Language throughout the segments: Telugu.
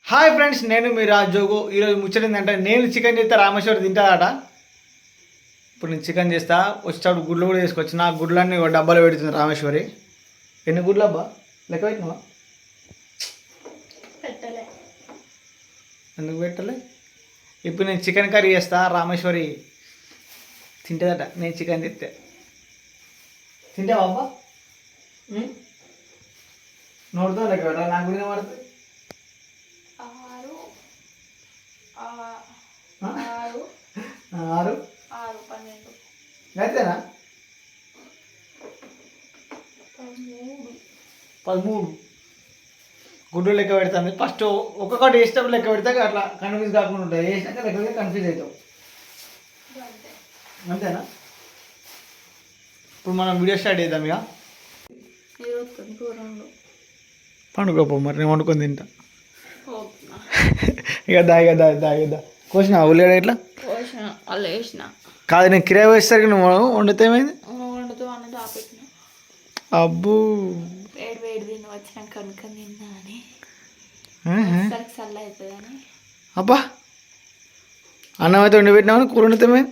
హాయ్ ఫ్రెండ్స్, నేను మీ రాజోగు. ఈరోజు ముచ్చటిందంటే నేను చికెన్ చేస్తే రామేశ్వరి తింటాదట. ఇప్పుడు నేను చికెన్ చేస్తా, వచ్చేటప్పుడు గుడ్లు కూడా తీసుకొచ్చిన. ఆ గుడ్లన్నీ ఒక డబ్బాలో పెడుతుంది రామేశ్వరి. ఎన్ని గుడ్లు అబ్బా లెక్క పెట్టినావా? ఎందుకు పెట్టలే? ఇప్పుడు నేను చికెన్ కర్రీ చేస్తా, రామేశ్వరి తింటుందట. నేను చికెన్ తెస్తే తింటావా అబ్బా? నోడుతా లెక్క పెట్టా, నాకు కూడా పడుతుంది. ఆరు అంతేనా? 13 గుడ్డు లెక్క పెడతాను. ఫస్ట్ ఒక్కొక్కటి వేసేటప్పుడు లెక్క పెడితే అట్లా కన్ఫ్యూజ్ కాకుండా ఉంటుంది. వేసినాక లెక్క కన్ఫ్యూజ్ అవుతావు. అంతేనా? ఇప్పుడు మనం వీడియో స్టార్ట్ చేద్దాం. ఇక పండుగపో, మరి నేను వండుకొని తింటా. ఇక దా కోసిన ఉల్లిగడ్డ ఇట్లా అలా వేసిన కాదు. నేను కిరాయి వేసేసరికి నువ్వు వండితే ఏమైంది? వండుతూ అన్నది ఆపెట్టిన. అబ్బు వేడి వేడి తిని వచ్చినాక కనుక్కొని తిన్నా అని చల్ల అవుతుందని. అబ్బా అన్నం అయితే వండి పెట్టినామని కూర వండితే ఏమైంది?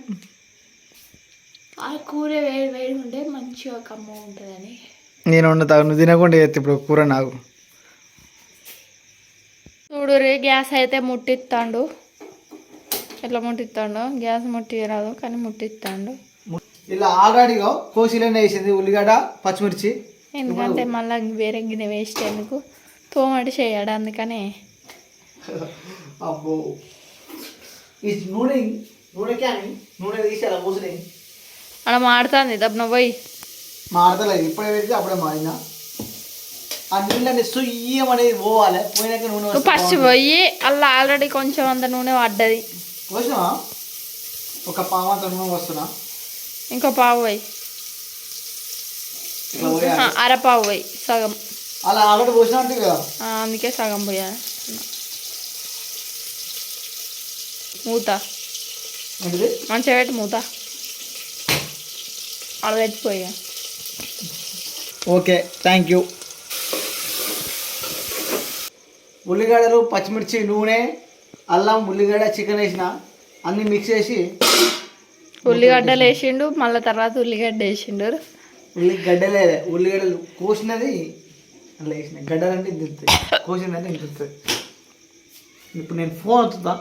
ఆ కూర వేడి వేడి ఉంటే మంచిగా కమ్మ ఉంటుందని నేను వండుతా. నువ్వు తినకుండా చేస్తే ఇప్పుడు కూర నాకు. చూడు రే, గ్యాస్ అయితే ముట్టిస్తాడు. ఎట్లా ముట్టిస్తాడు? గ్యాస్ ముట్టి రాదు కానీ ముట్టిస్తాడు. ఇలా ఆల్రెడీగా కోసిలోనే వేసింది ఉల్లిగడ్డ పచ్చిమిర్చి. ఎందుకంటే మళ్ళీ వేరే గిన్నె వేస్ట్ ఎందుకు, తోమటి చేయడు అందుకనే. అబ్బో ఈ నూనె నూనె తీసి అలా పోసి అలా మాడుతుంది దబ్బున పోయి. మాడతలేదు, ఇప్పుడే పెడితే అప్పుడే మాడినా. ఆ నీళ్ళని సుయ్యం అనేది పోవాలి. పోయినాక నూనె ఫస్ట్ పోయి అలా ఆల్రెడీ కొంచెం అంత నూనె పడ్డది. పోసినావా? ఒక పావంత నూనె వస్తున్నా. ఇంకో పావు పోయి, అరపావు పోయి, సగం. అలా ఆల్రెడీ పోసినట్టు కదా, అందుకే సగం పోయా. మూత మంచిగా పెట్టి మూత అలా పెట్టిపోయా. Okay, thank you. ఉల్లిగడ్డలు పచ్చిమిర్చి నూనె అల్లం ఉల్లిగడ్డ చికెన్ వేసిన అన్నీ మిక్స్ చేసి ఉల్లిగడ్డలు వేసిండు. మళ్ళీ తర్వాత ఉల్లిగడ్డ వేసిండు. ఉల్లిగడ్డలు కోసినది అట్లా వేసిన. గడ్డలు అంటే ఇంత కోసినది ఇంత. ఇప్పుడు నేను ఫోన్ అవుతుందా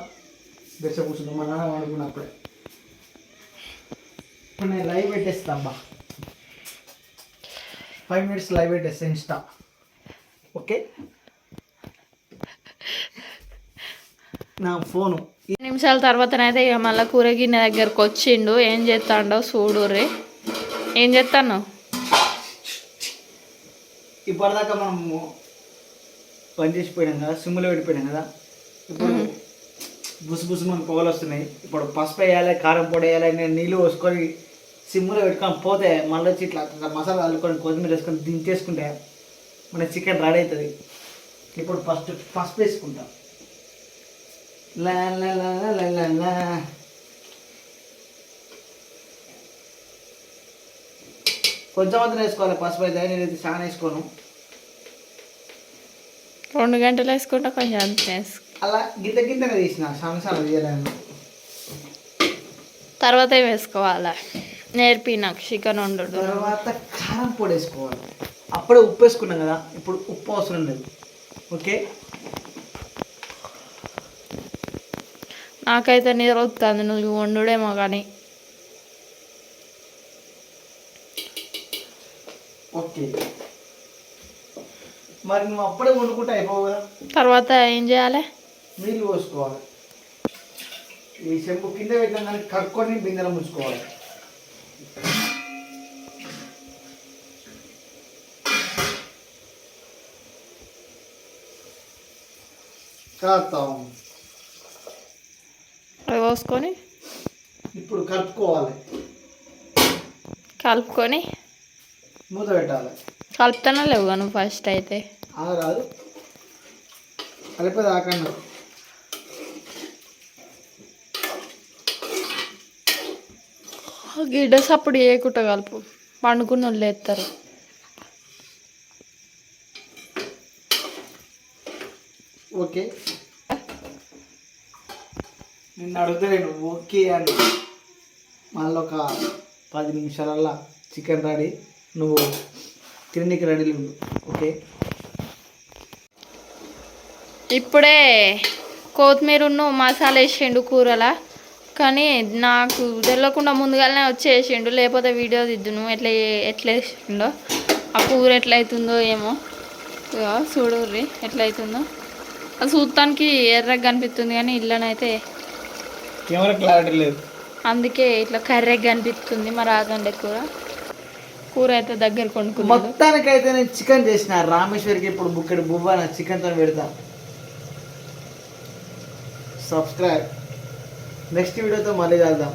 బెస్ట కూర్చుంటా. మా నాన్న వాడుకున్నప్పుడే. ఇప్పుడు నేను లైవ్ పెట్టేస్తా అబ్బా. 5 minutes లైవ్ పెట్టేస్తా ఇన్స్టా. ఓకే, నా ఫోను 2 నిమిషాల తర్వాతనైతే ఇక మళ్ళీ కూర గిన్నె దగ్గరకు వచ్చిండు. ఏం చేస్తాడో చూడు రే. ఏం చేస్తాను? ఇప్పటిదాకా మనము పని చేసిపోయినాం కదా, సిమ్ములో పెట్టిపోయినాం కదా. ఇప్పుడు బుసు మనకు పొగలు వస్తున్నాయి. ఇప్పుడు పసుపు వేయాలి, కారం పొడి వేయాలి. నేను నీళ్ళు పోసుకొని సిమ్ములో పెట్టుకొని పోతే మళ్ళీ వచ్చి ఇట్లా మసాలా అల్లుకొని కొత్తిమీర వేసుకొని దించేసుకుంటే మన చికెన్ రెడీ అవుతుంది. ఇప్పుడు ఫస్ట్ పసుపు వేసుకుంటాం. లా లా లా లా లా లా. కొంచెం మాత్రం వేసుకోవాలి పసుపు అయితే. నేనైతే చాలా వేసుకోను. 2 గంటలు వేసుకుంటా కొంచెం అంత అలా గింతనే తీసిన, సాంగ్సాలు తీయలేను. తర్వాత ఏం వేసుకోవాలి నేర్పి నాకు చికెన్ వండు. తర్వాత కారం పొడి వేసుకోవాలి. అప్పుడే ఉప్పు వేసుకున్నాం కదా, ఇప్పుడు ఉప్పు అవసరం లేదు. ఓకే, నాకైతే నిద్ర వస్తుంది. నువ్వు వండుడేమో కానీ. ఓకే, మరి నువ్వు అప్పుడే వండుకుంటే అయిపోవు కదా. తర్వాత ఏం చేయాలి? నీళ్ళు పోసుకోవాలి. ఈ చెంబు కింద పెట్టిన దాన్ని కక్కుని బిందెలో ముంచుకోవాలి. కాస్తాం. అది పోసుకొని ఇప్పుడు కలుపుకోవాలి. కలుపుకొని మూత పెట్టాలి. కలుపుతానే లేవుగా నువ్వు ఫస్ట్ అయితే. రాదు, కలిపేది ఆకన్నా. గిడ్డ సప్పుడు చేయకుండా కలుపు, పండుకున్న వాళ్ళు ఎత్తారు. ఓకే, నిన్ను అడిగితే నేను ఓకే అని మళ్ళీ ఒక 10 నిమిషాలల్లో చికెన్ రెడీ. నువ్వు తినడానికి రెడీలు ఉండు. ఓకే. ఇప్పుడే కొత్తిమీర మసాలా వేసిండు కూరలా, కానీ నాకు తెలియకుండా ముందుగానే వచ్చేసిండు, లేకపోతే వీడియో దిద్దును ఎట్లా వేసిండో. ఆ కూర ఎట్లయితుందో ఏమో, చూడుర్రి ఎట్లయితుందో. అది చూడటానికి ఎర్రగా కనిపిస్తుంది కానీ ఇళ్ళనైతే కెమెరా క్లారిటీ లేదు, అందుకే ఇట్లా కర్రెగా కనిపిస్తుంది. మరి ఆగండి కూర అయితే దగ్గర కొనుక్కుంది. మొత్తానికైతే నేను చికెన్ చేసిన రామేశ్వరికి. ఇప్పుడు బుక్కడి బువ్వ నా చికెన్తో పెడతా. సబ్స్క్రైబ్. నెక్స్ట్ వీడియోతో మళ్ళీ కలుద్దాం.